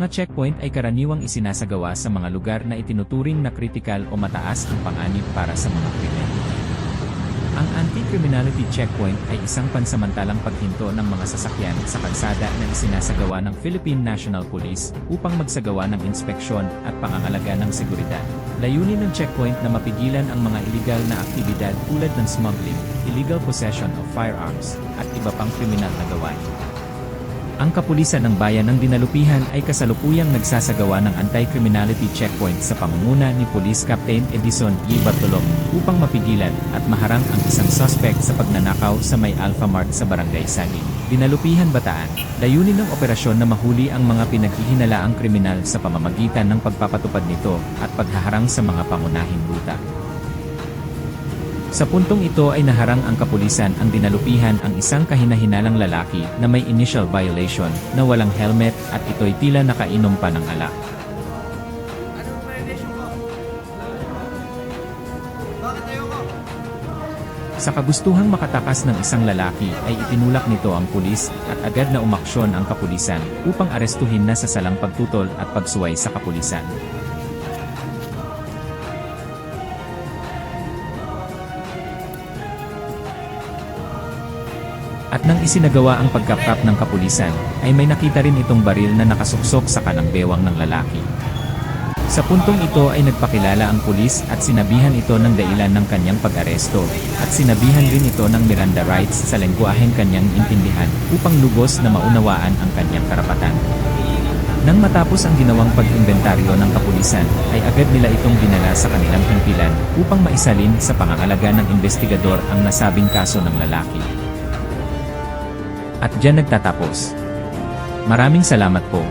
mga checkpoint ay karaniwang isinasagawa sa mga lugar na itinuturing na kritikal o mataas ang panganib para sa mga krimen. Ang anti-criminality checkpoint ay isang pansamantalang paghinto ng mga sasakyan sa kalsada na isinasagawa ng Philippine National Police upang magsagawa ng inspeksyon at pangangalaga ng seguridad. Layunin ng checkpoint na mapigilan ang mga iligal na aktibidad tulad ng smuggling, illegal possession of firearms, at iba pang kriminal na gawain. Ang kapulisan ng bayan ng Dinalupihan ay kasalukuyang nagsasagawa ng anti-criminality checkpoint sa pangunguna ni Police Captain Edison E. Bartolom upang mapigilan at maharang ang isang suspect sa pagnanakaw sa may Alpha Mart sa Barangay Saging, Dinalupihan, Bataan. Layunin ng operasyon na mahuli ang mga pinaghihinalaang kriminal sa pamamagitan ng pagpapatupad nito at paghaharang sa mga pangunahing ruta. Sa puntong ito ay naharang ang kapulisan ang Dinalupihan ang isang kahinahinalang lalaki na may initial violation na walang helmet at ito'y tila nakainom pa ng alak. Sa kagustuhang makatakas ng isang lalaki ay itinulak nito ang pulis at agad na umaksyon ang kapulisan upang arestuhin na sa salang pagtutol at pagsuway sa kapulisan. At nang isinagawa ang pagkaprap ng kapulisan, ay may nakita rin itong baril na nakasuksok sa kanang bewang ng lalaki. Sa puntong ito ay nagpakilala ang pulis at sinabihan ito ng dahilan ng kanyang pag-aresto, at sinabihan rin ito ng Miranda rights sa lengguaheng kanyang intindihan upang lubos na maunawaan ang kanyang karapatan. Nang matapos ang ginawang pag-inventaryo ng kapulisan, ay agad nila itong dinala sa kanilang himpilan upang maisalin sa pangangalaga ng investigador ang nasabing kaso ng lalaki. At diyan nagtatapos. Maraming salamat po.